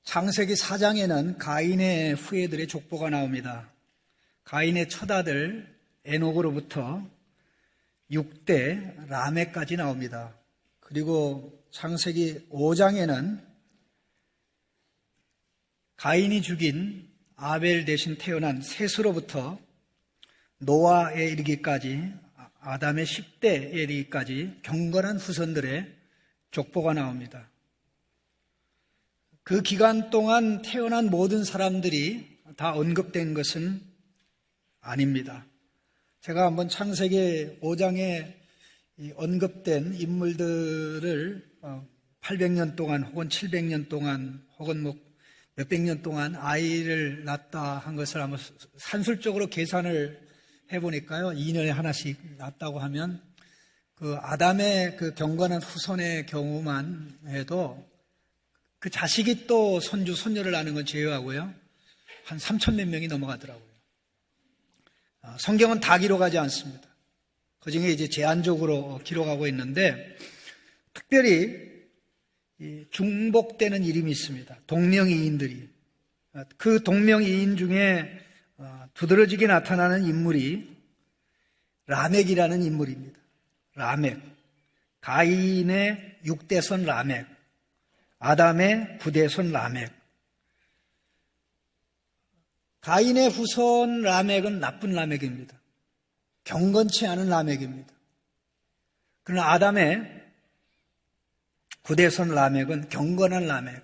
창세기 4장에는 가인의 후예들의 족보가 나옵니다. 가인의 첫아들 에녹으로부터 6대 라멕까지 나옵니다. 그리고 창세기 5장에는 가인이 죽인 아벨 대신 태어난 셋으로부터 노아에 이르기까지, 아담의 10대에 이르기까지 경건한 후손들의 족보가 나옵니다. 그 기간 동안 태어난 모든 사람들이 다 언급된 것은 아닙니다. 제가 한번 창세기 5장에 언급된 인물들을 800년 동안 혹은 700년 동안 혹은 몇백 년 동안 아이를 낳았다 한 것을 한번 산술적으로 계산을 해보니까요, 2년에 하나씩 낳았다고 하면 그 아담의 그 경건한 후손의 경우만 해도 그 자식이 또 손주, 손녀를 낳는 건 제외하고요, 한 3천 몇 명이 넘어가더라고요. 성경은 다 기록하지 않습니다. 그 중에 이제 제한적으로 기록하고 있는데, 특별히 중복되는 이름이 있습니다. 동명이인들이. 그 동명이인 중에 두드러지게 나타나는 인물이 라멕이라는 인물입니다. 라멕. 가인의 6대손 라멕. 아담의 9대손 라멕. 가인의 후손 라멕은 나쁜 라멕입니다. 경건치 않은 라멕입니다. 그러나 아담의 9대손 라멕은 경건한 라멕.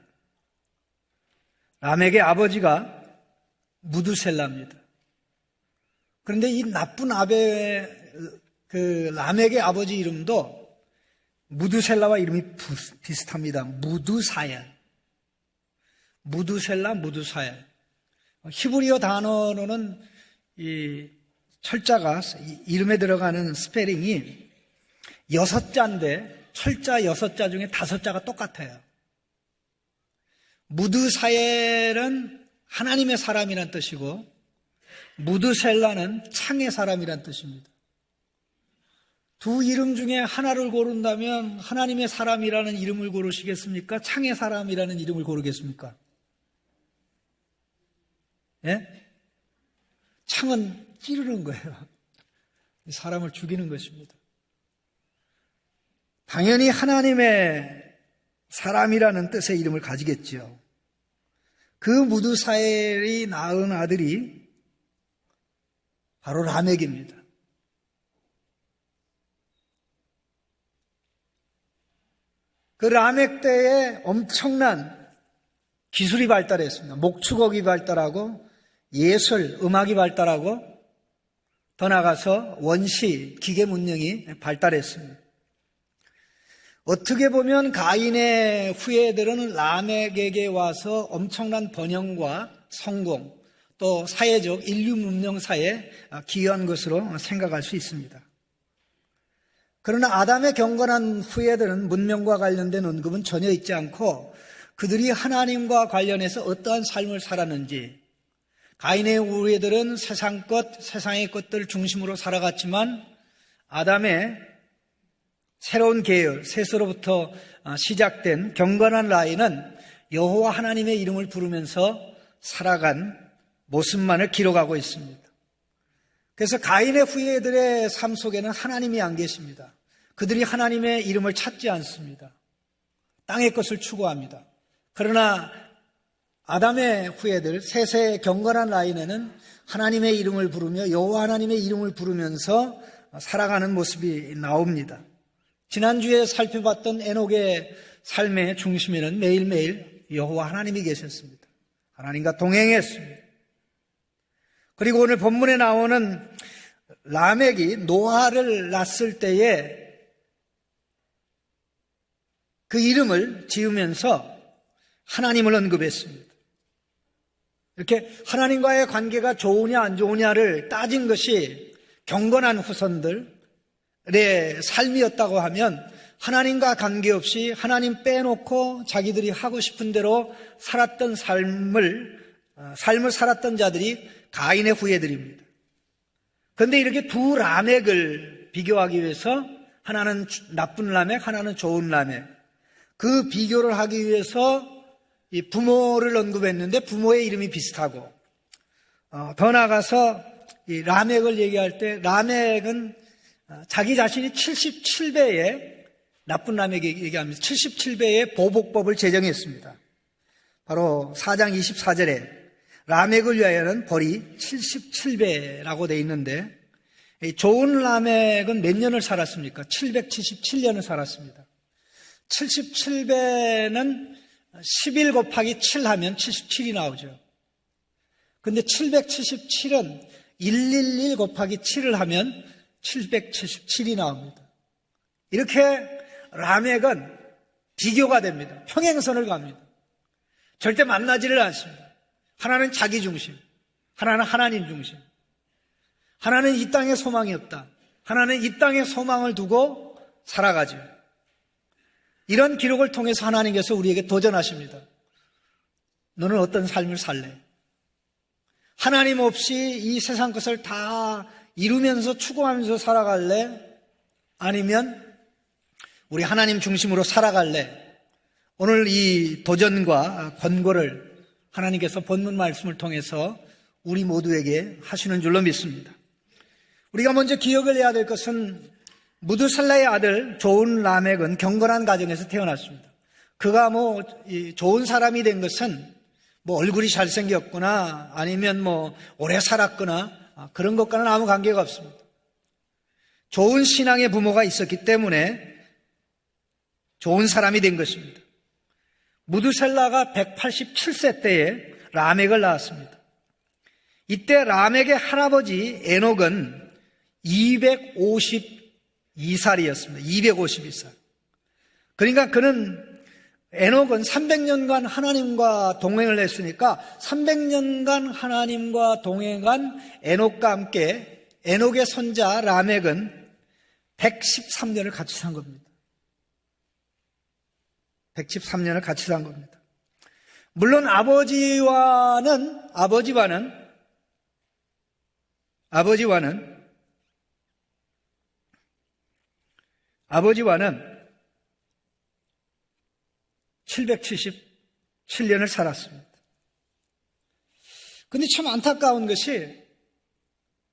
라멕의 아버지가 무두셀라입니다. 그런데 이 나쁜 라멕의 아버지 이름도 무두셀라와 이름이 비슷합니다. 무두사엘. 무두셀라, 무두사엘. 히브리어 단어로는 이 철자가, 이름에 들어가는 스페링이 6자인데 철자 6자 중에 5자가 똑같아요. 무두사엘은 하나님의 사람이란 뜻이고, 무두셀라는 창의 사람이란 뜻입니다. 두 이름 중에 하나를 고른다면 하나님의 사람이라는 이름을 고르시겠습니까? 창의 사람이라는 이름을 고르겠습니까? 예? 창은 찌르는 거예요. 사람을 죽이는 것입니다. 당연히 하나님의 사람이라는 뜻의 이름을 가지겠지요. 그 무두사엘이 낳은 아들이 바로 라멕입니다. 그 라멕 때에 엄청난 기술이 발달했습니다. 목축업이 발달하고 예술, 음악이 발달하고 더 나아가서 원시, 기계 문명이 발달했습니다. 어떻게 보면 가인의 후예들은 라멕에게 와서 엄청난 번영과 성공, 또 사회적 인류 문명사에 기여한 것으로 생각할 수 있습니다. 그러나 아담의 경건한 후예들은 문명과 관련된 언급은 전혀 있지 않고, 그들이 하나님과 관련해서 어떠한 삶을 살았는지, 가인의 후예들은 세상 것, 세상의 것들 중심으로 살아갔지만 아담의 새로운 계열, 셋으로부터 시작된 경건한 라인은 여호와 하나님의 이름을 부르면서 살아간 모습만을 기록하고 있습니다. 그래서 가인의 후예들의 삶 속에는 하나님이 안 계십니다. 그들이 하나님의 이름을 찾지 않습니다. 땅의 것을 추구합니다. 그러나 아담의 후예들, 셋의 경건한 라인에는 하나님의 이름을 부르며 여호와 하나님의 이름을 부르면서 살아가는 모습이 나옵니다. 지난주에 살펴봤던 에녹의 삶의 중심에는 매일매일 여호와 하나님이 계셨습니다. 하나님과 동행했습니다. 그리고 오늘 본문에 나오는 라멕이 노아를 낳았을 때에 그 이름을 지으면서 하나님을 언급했습니다. 이렇게 하나님과의 관계가 좋으냐 안 좋으냐를 따진 것이 경건한 후손들의 삶이었다고 하면, 하나님과 관계없이 하나님 빼놓고 자기들이 하고 싶은 대로 살았던 삶을 살았던 자들이 가인의 후예들입니다. 그런데 이렇게 두 라멕을 비교하기 위해서, 하나는 나쁜 라멕, 하나는 좋은 라멕, 그 비교를 하기 위해서 이 부모를 언급했는데 부모의 이름이 비슷하고, 더 나아가서 이 라멕을 얘기할 때 라멕은 자기 자신이 77배의 나쁜 라멕이 얘기합니다. 77배의 보복법을 제정했습니다. 바로 4장 24절에 라멕을 위하여는 벌이 77배라고 되어 있는데, 좋은 라멕은 몇 년을 살았습니까? 777년을 살았습니다. 77배는 11 곱하기 7 하면 77이 나오죠. 근데 777은 111 곱하기 7을 하면 777이 나옵니다. 이렇게 라멕은 비교가 됩니다. 평행선을 갑니다. 절대 만나지를 않습니다. 하나는 자기 중심, 하나는 하나님 중심. 하나는 이 땅에 소망이 없다. 하나는 이 땅에 소망을 두고 살아가죠. 이런 기록을 통해서 하나님께서 우리에게 도전하십니다. 너는 어떤 삶을 살래? 하나님 없이 이 세상 것을 다 이루면서 추구하면서 살아갈래? 아니면 우리 하나님 중심으로 살아갈래? 오늘 이 도전과 권고를 하나님께서 본문 말씀을 통해서 우리 모두에게 하시는 줄로 믿습니다. 우리가 먼저 기억을 해야 될 것은 무드셀라의 아들 좋은 라멕은 경건한 가정에서 태어났습니다. 그가 좋은 사람이 된 것은 얼굴이 잘생겼거나 아니면 오래 살았거나 그런 것과는 아무 관계가 없습니다. 좋은 신앙의 부모가 있었기 때문에 좋은 사람이 된 것입니다. 무드셀라가 187세 때에 라멕을 낳았습니다. 이때 라멕의 할아버지 에녹은 252살이었습니다. 252살. 그러니까 에녹은 300년간 하나님과 동행을 했으니까 300년간 하나님과 동행한 에녹과 함께 에녹의 손자 라멕은 113년을 같이 산 겁니다. 113년을 같이 산 겁니다. 물론 아버지와는 777년을 살았습니다. 근데 참 안타까운 것이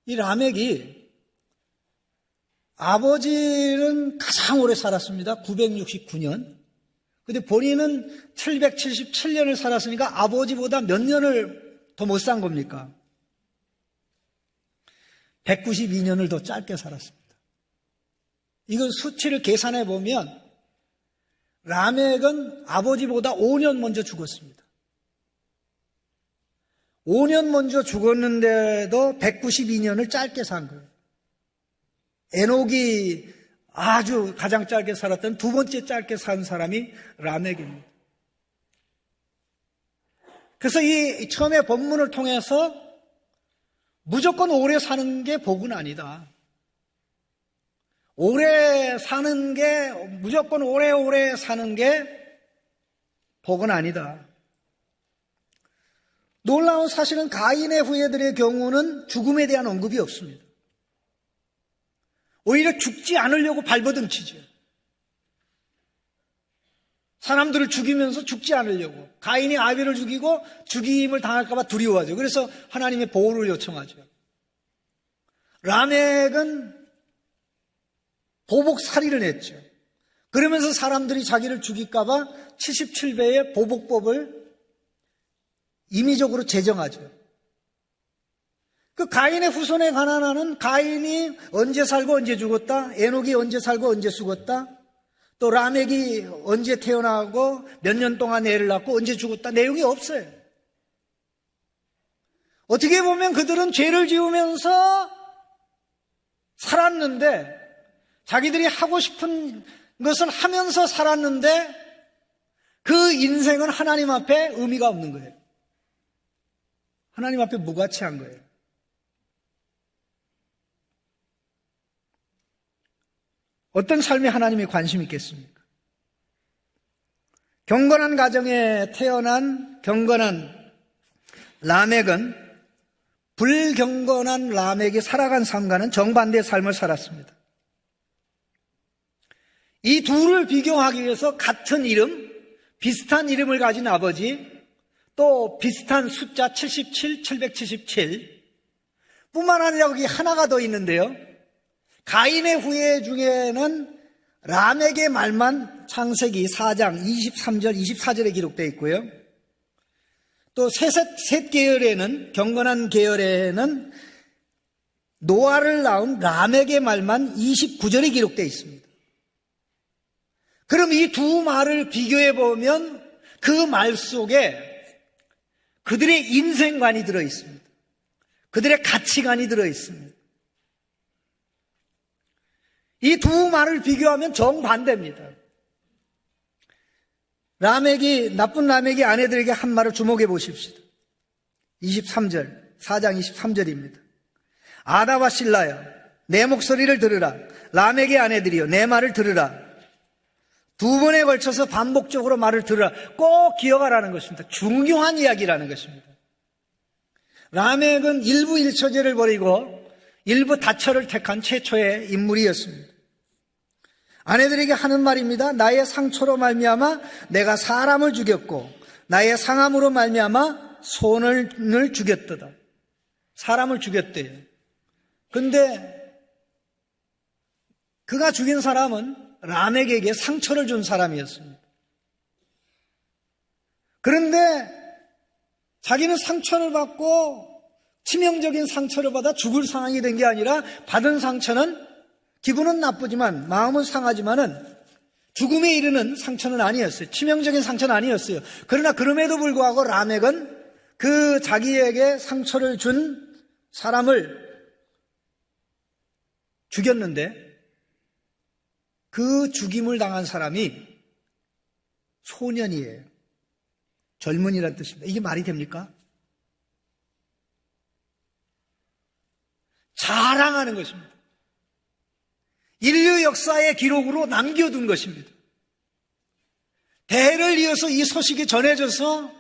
이 라멕이 아버지는 가장 오래 살았습니다. 969년. 근데 본인은 777년을 살았으니까 아버지보다 몇 년을 더 못 산 겁니까? 192년을 더 짧게 살았습니다. 이건 수치를 계산해 보면 라멕은 아버지보다 5년 먼저 죽었습니다. 5년 먼저 죽었는데도 192년을 짧게 산 거예요. 에녹이 아주 가장 짧게 살았던 두 번째 짧게 산 사람이 라멕입니다. 그래서 이 처음에 본문을 통해서 무조건 오래 사는 게 복은 아니다. 무조건 오래오래 사는 게 복은 아니다. 놀라운 사실은 가인의 후예들의 경우는 죽음에 대한 언급이 없습니다. 오히려 죽지 않으려고 발버둥치죠. 사람들을 죽이면서 죽지 않으려고. 가인이 아벨을 죽이고 죽임을 당할까 봐 두려워하죠. 그래서 하나님의 보호를 요청하죠. 라멕은 보복살이를 했죠. 그러면서 사람들이 자기를 죽일까 봐 77배의 보복법을 임의적으로 제정하죠. 그 가인의 후손에 관한 하는 가인이 언제 살고 언제 죽었다, 에녹이 언제 살고 언제 죽었다, 또 라멕이 언제 태어나고 몇 년 동안 애를 낳고 언제 죽었다 내용이 없어요. 어떻게 보면 그들은 죄를 지으면서 살았는데, 자기들이 하고 싶은 것을 하면서 살았는데 그 인생은 하나님 앞에 의미가 없는 거예요. 하나님 앞에 무가치한 거예요. 어떤 삶에 하나님이 관심이 있겠습니까? 경건한 가정에 태어난 경건한 라멕은 불경건한 라멕이 살아간 삶과는 정반대의 삶을 살았습니다. 이 둘을 비교하기 위해서 같은 이름, 비슷한 이름을 가진 아버지, 또 비슷한 숫자 77, 777 뿐만 아니라 거기 하나가 더 있는데요. 가인의 후예 중에는 람에게 말만 창세기 4장 23절, 24절에 기록되어 있고요. 또 셋 계열에는, 경건한 계열에는 노아를 낳은 람에게 말만 29절에 기록되어 있습니다. 그럼 이 두 말을 비교해 보면 그 말 속에 그들의 인생관이 들어 있습니다. 그들의 가치관이 들어 있습니다. 이 두 말을 비교하면 정반대입니다. 나쁜 람에게 아내들에게 한 말을 주목해 보십시다. 23절, 4장 23절입니다. 아다와 실라야, 내 목소리를 들으라. 람에게 아내들이여, 내 말을 들으라. 두 번에 걸쳐서 반복적으로 말을 들으라. 꼭 기억하라는 것입니다. 중요한 이야기라는 것입니다. 라멕은 일부 일처제를 버리고 일부 다처를 택한 최초의 인물이었습니다. 아내들에게 하는 말입니다. 나의 상처로 말미암아 내가 사람을 죽였고 나의 상함으로 말미암아 소년을 죽였도다. 사람을 죽였대요. 근데 그가 죽인 사람은 라멕에게 상처를 준 사람이었습니다. 그런데 자기는 상처를 받고 치명적인 상처를 받아 죽을 상황이 된 게 아니라 받은 상처는 기분은 나쁘지만 마음은 상하지만은 죽음에 이르는 상처는 아니었어요. 치명적인 상처는 아니었어요. 그러나 그럼에도 불구하고 라멕은 그 자기에게 상처를 준 사람을 죽였는데 그 죽임을 당한 사람이 소년이에요. 젊은이란 뜻입니다. 이게 말이 됩니까? 자랑하는 것입니다. 인류 역사의 기록으로 남겨둔 것입니다. 대를 이어서 이 소식이 전해져서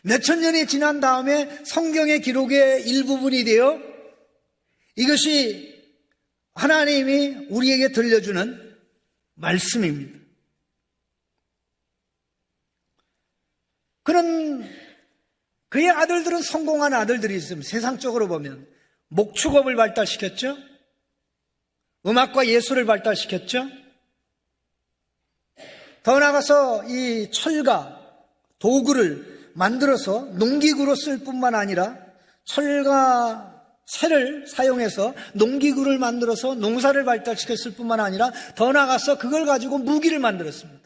몇천 년이 지난 다음에 성경의 기록의 일부분이 되어 이것이 하나님이 우리에게 들려주는 말씀입니다. 그의 아들들은 성공한 아들들이 있습니다. 세상적으로 보면 목축업을 발달시켰죠. 음악과 예술을 발달시켰죠. 더 나아가서 이 철과 도구를 만들어서 농기구로 쓸 뿐만 아니라 철과 쇠를 사용해서 농기구를 만들어서 농사를 발달시켰을 뿐만 아니라 더 나아가서 그걸 가지고 무기를 만들었습니다.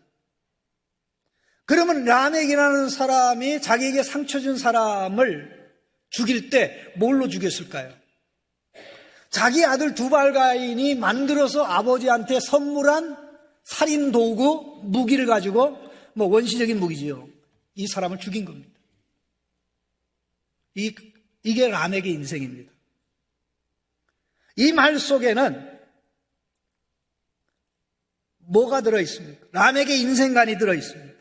그러면 라멕이라는 사람이 자기에게 상처 준 사람을 죽일 때 뭘로 죽였을까요? 자기 아들 두발가인이 만들어서 아버지한테 선물한 살인 도구, 무기를 가지고 원시적인 무기지요. 이 사람을 죽인 겁니다. 이게 라멕의 인생입니다. 이 말 속에는 뭐가 들어있습니까? 라멕의 인생관이 들어있습니다.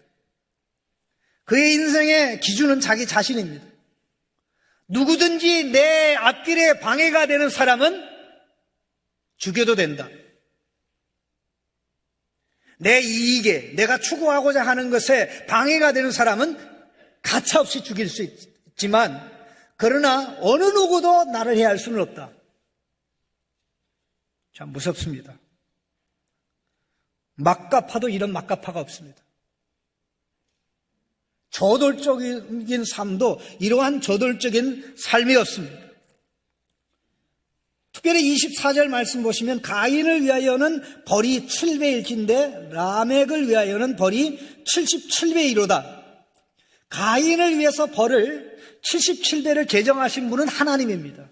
그의 인생의 기준은 자기 자신입니다. 누구든지 내 앞길에 방해가 되는 사람은 죽여도 된다. 내 이익에, 내가 추구하고자 하는 것에 방해가 되는 사람은 가차없이 죽일 수 있지만 그러나 어느 누구도 나를 해할 수는 없다. 참 무섭습니다. 막가파도 이런 막가파가 없습니다. 저돌적인 삶도 이러한 저돌적인 삶이 없습니다. 특별히 24절 말씀 보시면 가인을 위하여는 벌이 7배일진데 라멕을 위하여는 벌이 77배이로다. 가인을 위해서 벌을 77배를 제정하신 분은 하나님입니다.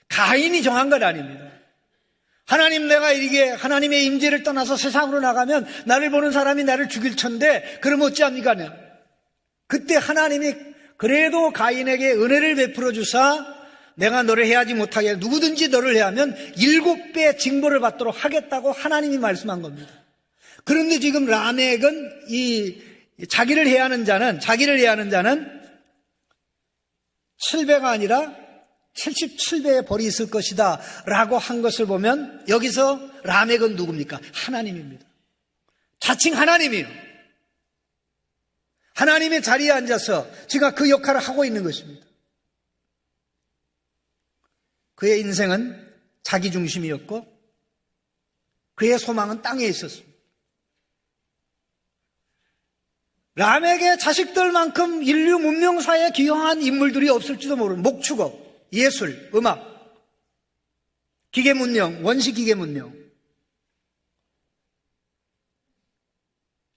가인이 정한 것 아닙니다. 하나님, 내가 이게 하나님의 임재를 떠나서 세상으로 나가면 나를 보는 사람이 나를 죽일 천데 그럼 어찌합니까? 그때 하나님이 그래도 가인에게 은혜를 베풀어 주사 내가 너를 해하지 못하게 누구든지 너를 해하면 7배 징벌을 받도록 하겠다고 하나님이 말씀한 겁니다. 그런데 지금 라멕은 이 자기를 해하는 자는 7배가 아니라 77배의 벌이 있을 것이다 라고 한 것을 보면 여기서 라멕은 누굽니까? 하나님입니다. 자칭 하나님이에요. 하나님의 자리에 앉아서 지가 그 역할을 하고 있는 것입니다. 그의 인생은 자기 중심이었고 그의 소망은 땅에 있었습니다. 람에게 자식들만큼 인류 문명사에 기여한 인물들이 없을지도 모르는 목축업, 예술, 음악, 기계문명, 원시기계문명.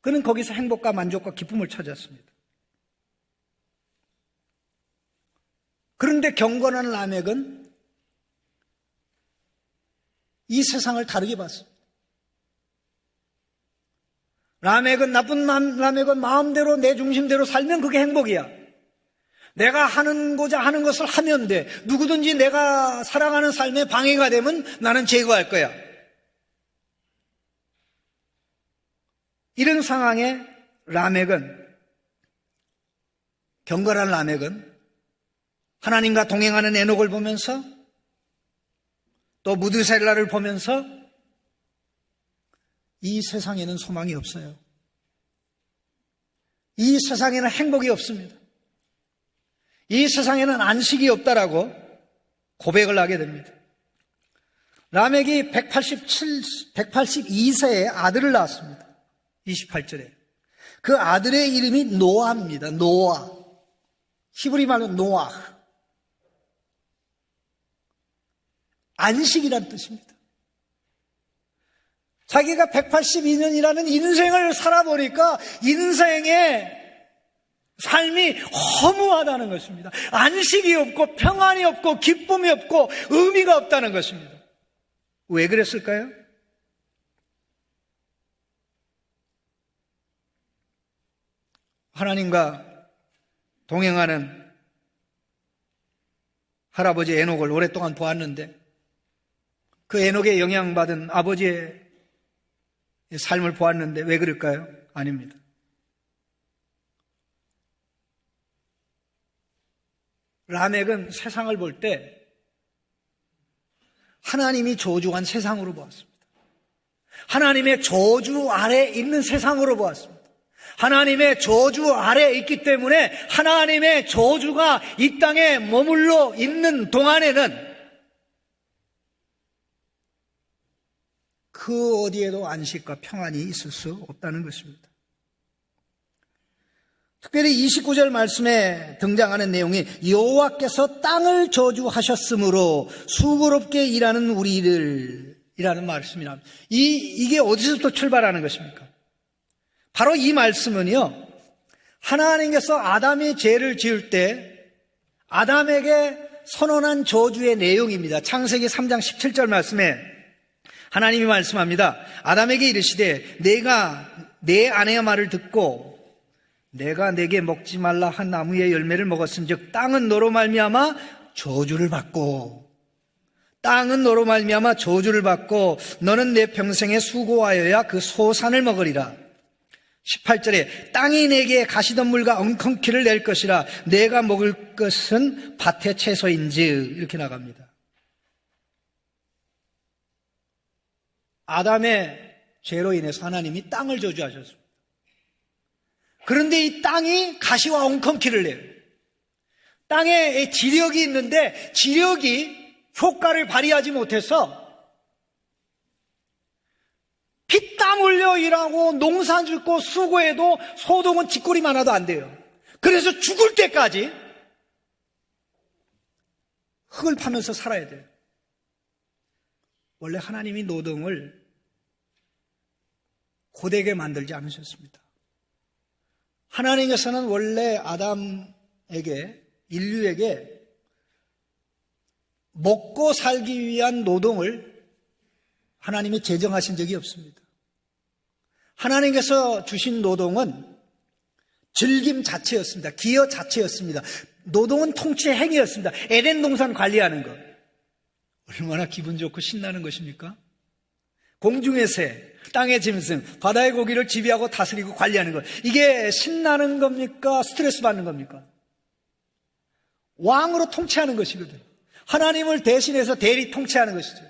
그는 거기서 행복과 만족과 기쁨을 찾았습니다. 그런데 경건한 라멕은 이 세상을 다르게 봤습니다. 나쁜 라멕은 마음대로 내 중심대로 살면 그게 행복이야. 내가 하고자 하는 것을 하면 돼. 누구든지 내가 살아가는 삶에 방해가 되면 나는 제거할 거야. 이런 상황에 경건한 라멕은 하나님과 동행하는 에녹을 보면서 또 무드셀라를 보면서 이 세상에는 소망이 없어요. 이 세상에는 행복이 없습니다. 이 세상에는 안식이 없다라고 고백을 하게 됩니다. 라멕이 182세에 아들을 낳았습니다. 28절에. 그 아들의 이름이 노아입니다. 노아. 히브리 말로 노아. 안식이란 뜻입니다. 자기가 182년이라는 인생을 살아보니까 인생의 삶이 허무하다는 것입니다. 안식이 없고 평안이 없고 기쁨이 없고 의미가 없다는 것입니다. 왜 그랬을까요? 하나님과 동행하는 할아버지 에녹을 오랫동안 보았는데 그 에녹에 영향받은 아버지의 삶을 보았는데 왜 그럴까요? 아닙니다. 라멕은 세상을 볼 때 하나님이 저주한 세상으로 보았습니다. 하나님의 저주 아래 있는 세상으로 보았습니다. 하나님의 저주 아래에 있기 때문에 하나님의 저주가 이 땅에 머물러 있는 동안에는 그 어디에도 안식과 평안이 있을 수 없다는 것입니다. 특별히 29절 말씀에 등장하는 내용이 여호와께서 땅을 저주하셨으므로 수고롭게 일하는 우리를 이라는 말씀이랍니다. 이게 어디서부터 출발하는 것입니까? 바로 이 말씀은요, 하나님께서 아담이 죄를 지을 때 아담에게 선언한 저주의 내용입니다. 창세기 3장 17절 말씀에 하나님이 말씀합니다. 아담에게 이르시되 내가 내 아내의 말을 듣고 내가 내게 먹지 말라 한 나무의 열매를 먹었은즉 땅은 너로 말미암아 저주를 받고 너는 내 평생에 수고하여야 그 소산을 먹으리라. 18절에 땅이 내게 가시덤물과 엉겅퀴를 낼 것이라 내가 먹을 것은 밭의 채소인즉 이렇게 나갑니다. 아담의 죄로 인해서 하나님이 땅을 저주하셨습니다. 그런데 이 땅이 가시와 엉겅퀴를 내요. 땅에 지력이 있는데 지력이 효과를 발휘하지 못해서 피땀 흘려 일하고 농사 짓고 수고해도 소동은 쥐꼬리만 하도 안 돼요. 그래서 죽을 때까지 흙을 파면서 살아야 돼요. 원래 하나님이 노동을 고되게 만들지 않으셨습니다. 하나님께서는 원래 아담에게, 인류에게 먹고 살기 위한 노동을 하나님이 제정하신 적이 없습니다. 하나님께서 주신 노동은 즐김 자체였습니다. 기여 자체였습니다. 노동은 통치의 행위였습니다. 에덴 동산 관리하는 것. 얼마나 기분 좋고 신나는 것입니까? 공중의 새, 땅의 짐승, 바다의 고기를 지배하고 다스리고 관리하는 것. 이게 신나는 겁니까? 스트레스 받는 겁니까? 왕으로 통치하는 것이거든요. 하나님을 대신해서 대리 통치하는 것이죠.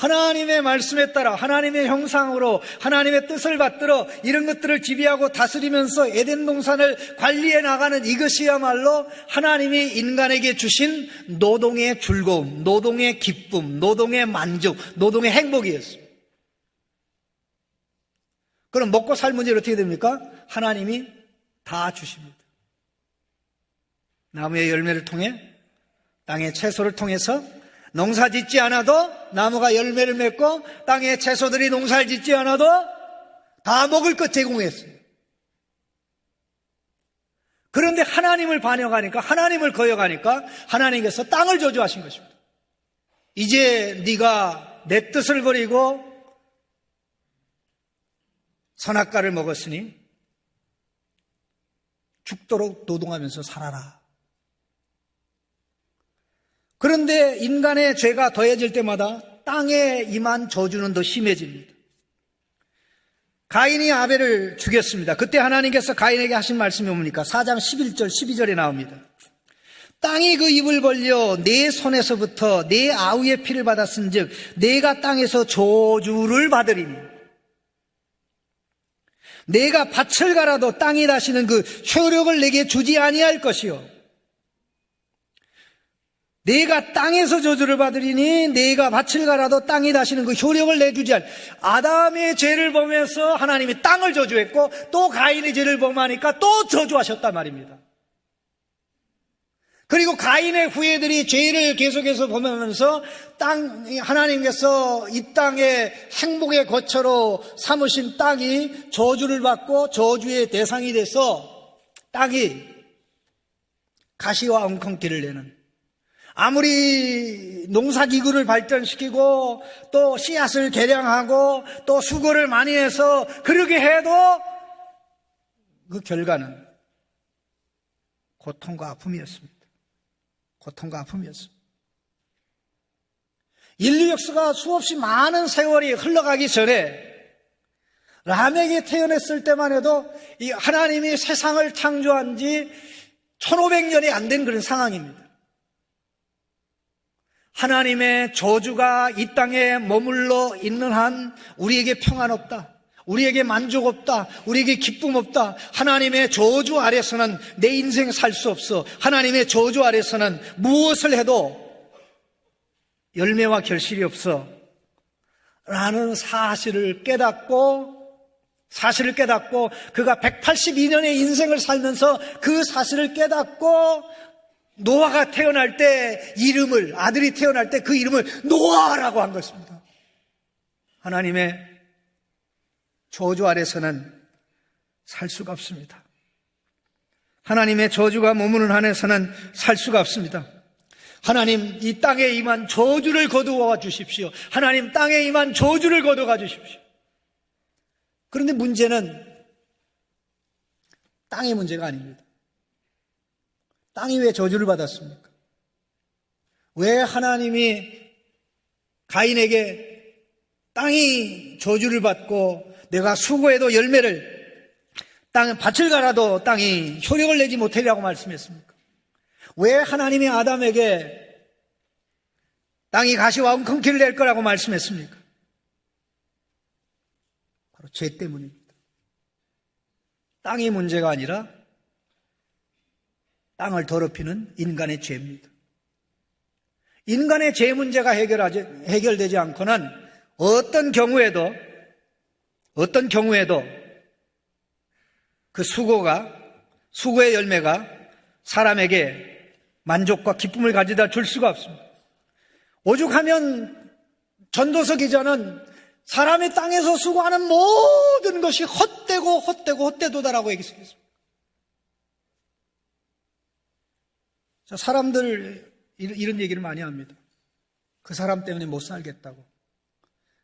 하나님의 말씀에 따라 하나님의 형상으로 하나님의 뜻을 받들어 이런 것들을 지배하고 다스리면서 에덴 동산을 관리해 나가는 이것이야말로 하나님이 인간에게 주신 노동의 즐거움, 노동의 기쁨, 노동의 만족, 노동의 행복이었습니다. 그럼 먹고 살 문제는 어떻게 됩니까? 하나님이 다 주십니다. 나무의 열매를 통해, 땅의 채소를 통해서 농사 짓지 않아도 나무가 열매를 맺고 땅의 채소들이 농사를 짓지 않아도 다 먹을 것 제공했어요. 그런데 하나님을 반역하니까, 하나님을 거역하니까 하나님께서 땅을 저주하신 것입니다. 이제 네가 내 뜻을 버리고 선악과를 먹었으니 죽도록 노동하면서 살아라. 그런데 인간의 죄가 더해질 때마다 땅에 임한 저주는 더 심해집니다. 가인이 아벨을 죽였습니다. 그때 하나님께서 가인에게 하신 말씀이 뭡니까? 4장 11절 12절에 나옵니다. 땅이 그 입을 벌려 내 손에서부터 내 아우의 피를 받았은즉 내가 땅에서 저주를 받으리니 내가 밭을 갈아도 땅이 다시는 그 효력을 내게 주지 아니할 것이요 내가 땅에서 저주를 받으리니 내가 밭을 갈아도 땅이 다시는 그 효력을 내주지 않을. 아담의 죄를 보면서 하나님이 땅을 저주했고 또 가인의 죄를 범하니까 또 저주하셨단 말입니다. 그리고 가인의 후예들이 죄를 계속해서 범하면서 하나님께서 이 땅의 행복의 거처로 삼으신 땅이 저주를 받고 저주의 대상이 돼서 땅이 가시와 엉겅퀴를 내는, 아무리 농사기구를 발전시키고 또 씨앗을 개량하고 또 수고를 많이 해서 그렇게 해도 그 결과는 고통과 아픔이었습니다. 고통과 아픔이었습니다. 인류 역사가 수없이 많은 세월이 흘러가기 전에 라멕이 태어났을 때만 해도 이 하나님이 세상을 창조한 지 1500년이 안 된 그런 상황입니다. 하나님의 저주가 이 땅에 머물러 있는 한 우리에게 평안 없다, 우리에게 만족 없다, 우리에게 기쁨 없다. 하나님의 저주 아래서는 내 인생 살 수 없어. 하나님의 저주 아래서는 무엇을 해도 열매와 결실이 없어 라는 사실을 깨닫고 그가 182년의 인생을 살면서 그 사실을 깨닫고 노아가 태어날 때 아들이 태어날 때 그 이름을 노아라고 한 것입니다. 하나님의 저주 아래서는 살 수가 없습니다. 하나님의 저주가 머무는 안에서는 살 수가 없습니다. 하나님, 이 땅에 임한 저주를 거두어 주십시오. 하나님, 땅에 임한 저주를 거두어 주십시오. 그런데 문제는 땅의 문제가 아닙니다. 땅이 왜 저주를 받았습니까? 왜 하나님이 가인에게 땅이 저주를 받고 내가 수고해도 밭을 갈아도 땅이 효력을 내지 못하리라고 말씀했습니까? 왜 하나님이 아담에게 땅이 가시와 엉겅퀴를 낼 거라고 말씀했습니까? 바로 죄 때문입니다. 땅이 문제가 아니라 땅을 더럽히는 인간의 죄입니다. 인간의 죄 문제가 해결되지 않고는 어떤 경우에도 그 수고의 열매가 사람에게 만족과 기쁨을 가져다 줄 수가 없습니다. 오죽하면 전도서 기자는 사람이 땅에서 수고하는 모든 것이 헛되도다라고 얘기했습니다. 사람들 이런 얘기를 많이 합니다. 그 사람 때문에 못 살겠다고,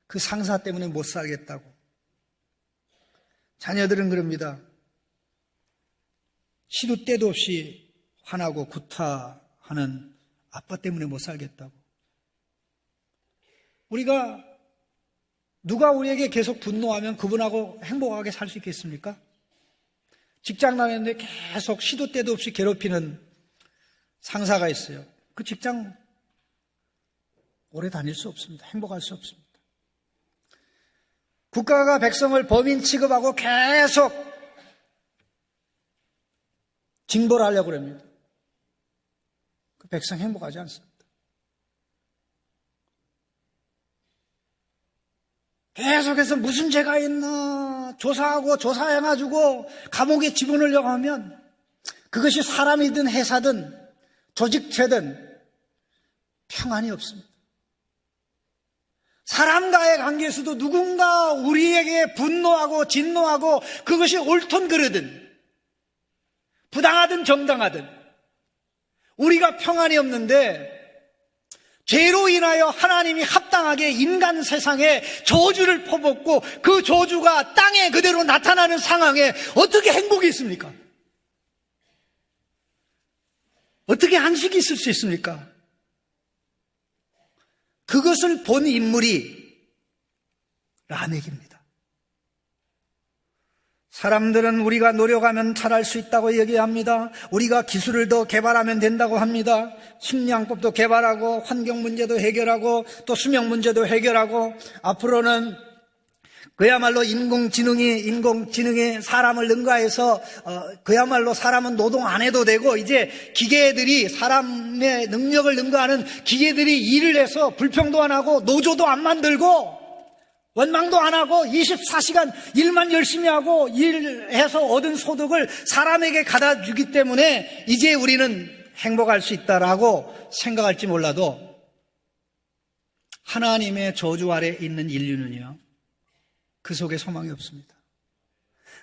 그 상사 때문에 못 살겠다고. 자녀들은 그럽니다. 시도 때도 없이 화나고 구타하는 아빠 때문에 못 살겠다고. 누가 우리에게 계속 분노하면 그분하고 행복하게 살 수 있겠습니까? 직장 다녔는데 계속 시도 때도 없이 괴롭히는 상사가 있어요. 그 직장 오래 다닐 수 없습니다. 행복할 수 없습니다. 국가가 백성을 범인 취급하고 계속 징벌을 하려고 합니다. 그 백성 행복하지 않습니다. 계속해서 무슨 죄가 있나 조사하고 조사해가지고 감옥에 집어넣으려고 하면 그것이 사람이든 회사든 조직체든 평안이 없습니다. 사람과의 관계에서도 누군가 우리에게 분노하고 진노하고 그것이 옳든 그르든 부당하든 정당하든 우리가 평안이 없는데 죄로 인하여 하나님이 합당하게 인간 세상에 저주를 퍼붓고 그 저주가 땅에 그대로 나타나는 상황에 어떻게 행복이 있습니까? 어떻게 안식이 있을 수 있습니까? 그것을 본 인물이 라멕입니다. 사람들은 우리가 노력하면 잘할 수 있다고 얘기합니다. 우리가 기술을 더 개발하면 된다고 합니다. 식량법도 개발하고 환경 문제도 해결하고 또 수명 문제도 해결하고 앞으로는 그야말로 인공지능이 사람을 능가해서 그야말로 사람은 노동 안 해도 되고 이제 기계들이 사람의 능력을 능가하는 기계들이 일을 해서 불평도 안 하고 노조도 안 만들고 원망도 안 하고 24시간 일만 열심히 하고 일해서 얻은 소득을 사람에게 갖다 주기 때문에 이제 우리는 행복할 수 있다라고 생각할지 몰라도 하나님의 저주 아래 있는 인류는요, 그 속에 소망이 없습니다.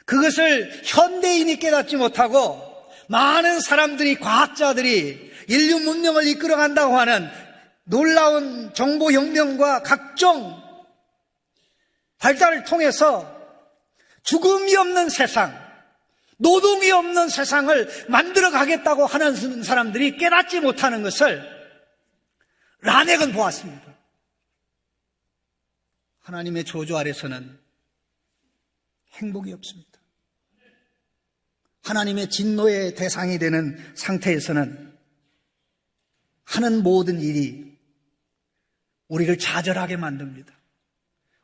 그것을 현대인이 깨닫지 못하고 많은 사람들이, 과학자들이 인류 문명을 이끌어간다고 하는 놀라운 정보혁명과 각종 발달을 통해서 죽음이 없는 세상, 노동이 없는 세상을 만들어 가겠다고 하는 사람들이 깨닫지 못하는 것을 라멕은 보았습니다. 하나님의 저주 아래서는 행복이 없습니다. 하나님의 진노의 대상이 되는 상태에서는 하는 모든 일이 우리를 좌절하게 만듭니다.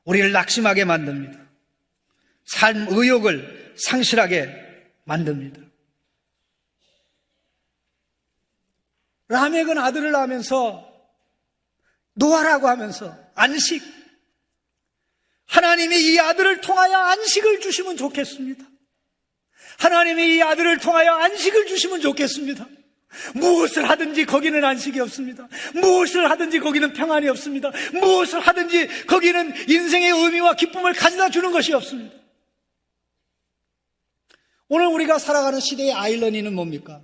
우리를 낙심하게 만듭니다. 삶 의욕을 상실하게 만듭니다. 라멕은 아들을 낳으면서 노아라고 하면서 안식, 하나님이 이 아들을 통하여 안식을 주시면 좋겠습니다. 하나님이 이 아들을 통하여 안식을 주시면 좋겠습니다. 무엇을 하든지 거기는 안식이 없습니다. 무엇을 하든지 거기는 평안이 없습니다. 무엇을 하든지 거기는 인생의 의미와 기쁨을 가져다 주는 것이 없습니다. 오늘 우리가 살아가는 시대의 아이러니는 뭡니까?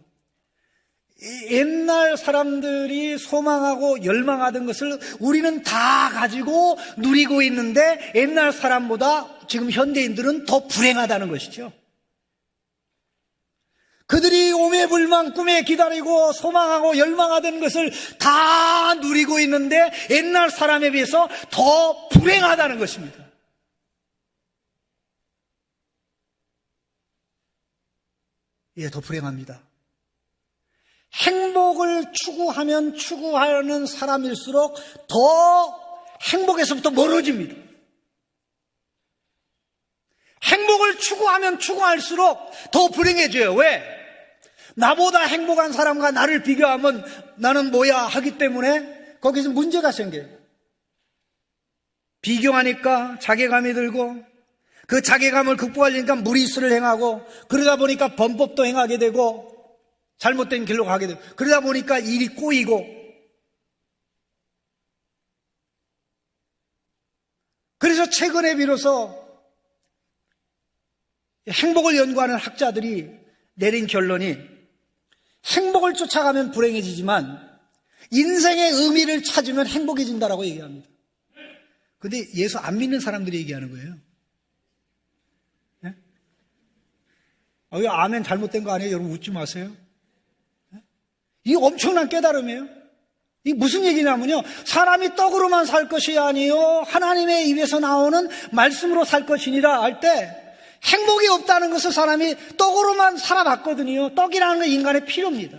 옛날 사람들이 소망하고 열망하던 것을 우리는 다 가지고 누리고 있는데 옛날 사람보다 지금 현대인들은 더 불행하다는 것이죠. 그들이 오매불망 꿈에 기다리고 소망하고 열망하던 것을 다 누리고 있는데 옛날 사람에 비해서 더 불행하다는 것입니다. 예, 더 불행합니다. 행복을 추구하면 추구하는 사람일수록 더 행복에서부터 멀어집니다. 행복을 추구하면 추구할수록 더 불행해져요. 왜? 나보다 행복한 사람과 나를 비교하면 나는 뭐야 하기 때문에 거기서 문제가 생겨요. 비교하니까 자괴감이 들고 그 자괴감을 극복하려니까 무리수를 행하고 그러다 보니까 범법도 행하게 되고 잘못된 길로 가게 되고 그러다 보니까 일이 꼬이고 그래서 최근에 비로소 행복을 연구하는 학자들이 내린 결론이 행복을 쫓아가면 불행해지지만 인생의 의미를 찾으면 행복해진다라고 얘기합니다. 그런데 예수 안 믿는 사람들이 얘기하는 거예요. 네? 왜 아멘 잘못된 거 아니에요? 여러분 웃지 마세요. 네? 이게 엄청난 깨달음이에요. 이게 무슨 얘기냐면요, 사람이 떡으로만 살 것이 아니요 하나님의 입에서 나오는 말씀으로 살 것이니라 할 때 행복이 없다는 것을 사람이 떡으로만 살아봤거든요. 떡이라는 건 인간의 필요입니다.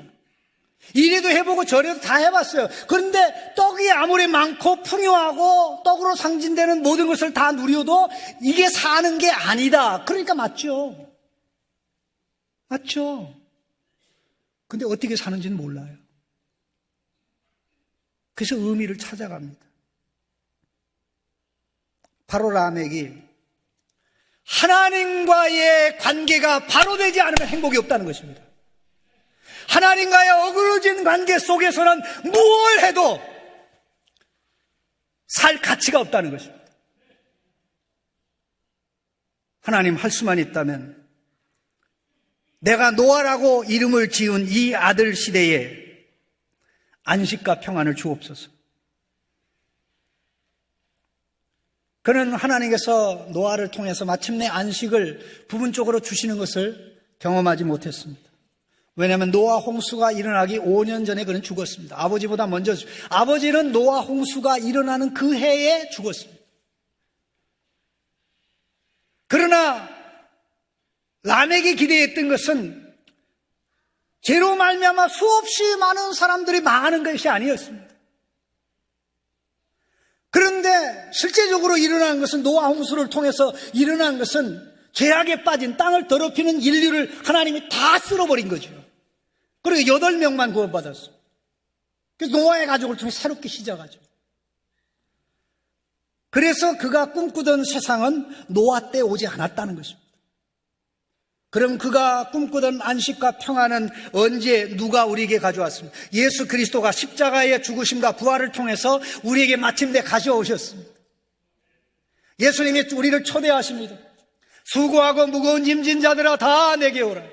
이래도 해보고 저래도 다 해봤어요. 그런데 떡이 아무리 많고 풍요하고 떡으로 상징되는 모든 것을 다 누려도 이게 사는 게 아니다. 그러니까 맞죠. 맞죠. 근데 어떻게 사는지는 몰라요. 그래서 의미를 찾아갑니다. 바로 라멕이 하나님과의 관계가 바로 되지 않으면 행복이 없다는 것입니다. 하나님과의 어그러진 관계 속에서는 무엇을 해도 살 가치가 없다는 것입니다. 하나님 할 수만 있다면 내가 노아라고 이름을 지은 이 아들 시대에 안식과 평안을 주옵소서. 그는 하나님께서 노아를 통해서 마침내 안식을 부분적으로 주시는 것을 경험하지 못했습니다. 왜냐하면 노아 홍수가 일어나기 5년 전에 그는 죽었습니다. 아버지보다 먼저 아버지는 노아 홍수가 일어나는 그 해에 죽었습니다. 그러나 라멕이 기대했던 것은 죄로 말미암아 수없이 많은 사람들이 망하는 것이 아니었습니다. 그런데 실제적으로 일어난 것은 노아 홍수를 통해서 일어난 것은 죄악에 빠진 땅을 더럽히는 인류를 하나님이 다 쓸어버린 거죠. 그리고 8명만 구원받았어요. 그래서 노아의 가족을 통해 새롭게 시작하죠. 그래서 그가 꿈꾸던 세상은 노아 때 오지 않았다는 것입니다. 그럼 그가 꿈꾸던 안식과 평안은 언제 누가 우리에게 가져왔습니까? 예수 그리스도가 십자가의 죽으심과 부활을 통해서 우리에게 마침내 가져오셨습니다. 예수님이 우리를 초대하십니다. 수고하고 무거운 짐진 자들아 다 내게 오라.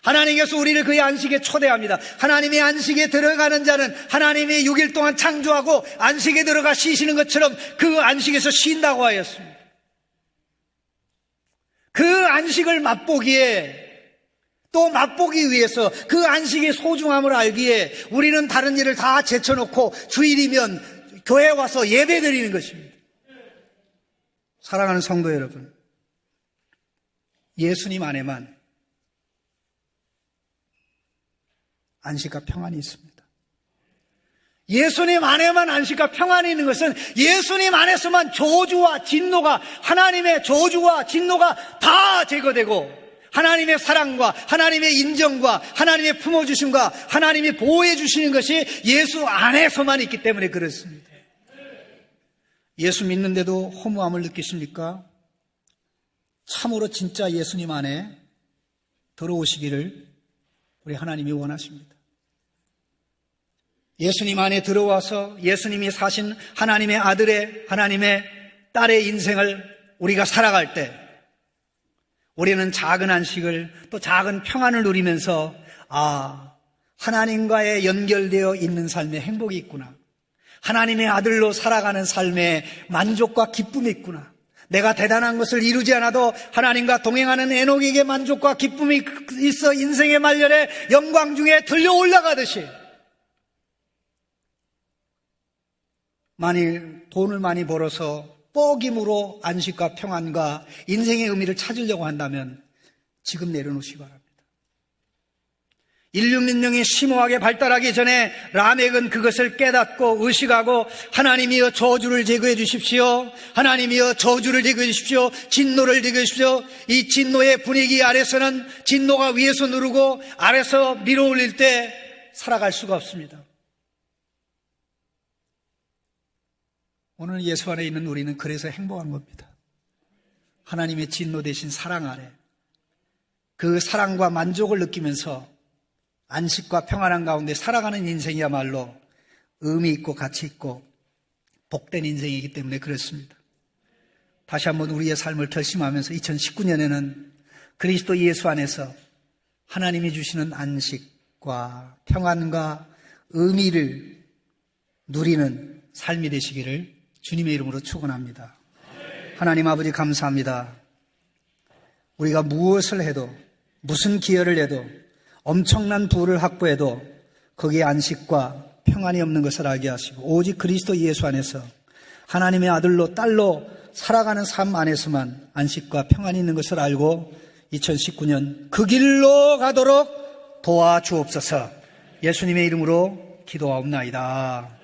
하나님께서 우리를 그의 안식에 초대합니다. 하나님의 안식에 들어가는 자는 하나님이 6일 동안 창조하고 안식에 들어가 쉬시는 것처럼 그 안식에서 쉰다고 하였습니다. 그 안식을 맛보기에 또 맛보기 위해서 그 안식의 소중함을 알기에 우리는 다른 일을 다 제쳐놓고 주일이면 교회에 와서 예배 드리는 것입니다. 사랑하는 성도 여러분, 예수님 안에만 안식과 평안이 있습니다. 예수님 안에만 안식과 평안이 있는 것은 예수님 안에서만 저주와 진노가, 하나님의 저주와 진노가 다 제거되고 하나님의 사랑과 하나님의 인정과 하나님의 품어주심과 하나님이 보호해 주시는 것이 예수 안에서만 있기 때문에 그렇습니다. 예수 믿는데도 허무함을 느끼십니까? 참으로 진짜 예수님 안에 들어오시기를 우리 하나님이 원하십니다. 예수님 안에 들어와서 예수님이 사신 하나님의 아들의, 하나님의 딸의 인생을 우리가 살아갈 때 우리는 작은 안식을 또 작은 평안을 누리면서 하나님과의 연결되어 있는 삶에 행복이 있구나. 하나님의 아들로 살아가는 삶에 만족과 기쁨이 있구나. 내가 대단한 것을 이루지 않아도 하나님과 동행하는 에녹에게 만족과 기쁨이 있어 인생의 말년에 영광 중에 들려 올라가듯이 만일 돈을 많이 벌어서 뻐김으로 안식과 평안과 인생의 의미를 찾으려고 한다면 지금 내려놓으시기 바랍니다. 인류 문명이 심오하게 발달하기 전에 라멕은 그것을 깨닫고 의식하고 하나님이여 저주를 제거해 주십시오. 하나님이여 저주를 제거해 주십시오. 진노를 제거해 주십시오. 이 진노의 분위기 아래서는 진노가 위에서 누르고 아래서 밀어올릴 때 살아갈 수가 없습니다. 오늘 예수 안에 있는 우리는 그래서 행복한 겁니다. 하나님의 진노 대신 사랑 아래 그 사랑과 만족을 느끼면서 안식과 평안한 가운데 살아가는 인생이야말로 의미 있고 가치 있고 복된 인생이기 때문에 그렇습니다. 다시 한번 우리의 삶을 결심하면서 2019년에는 그리스도 예수 안에서 하나님이 주시는 안식과 평안과 의미를 누리는 삶이 되시기를 주님의 이름으로 축원합니다. 하나님 아버지 감사합니다. 우리가 무엇을 해도 무슨 기여를 해도 엄청난 부를 확보해도 거기에 안식과 평안이 없는 것을 알게 하시고 오직 그리스도 예수 안에서 하나님의 아들로 딸로 살아가는 삶 안에서만 안식과 평안이 있는 것을 알고 2019년 그 길로 가도록 도와주옵소서. 예수님의 이름으로 기도하옵나이다.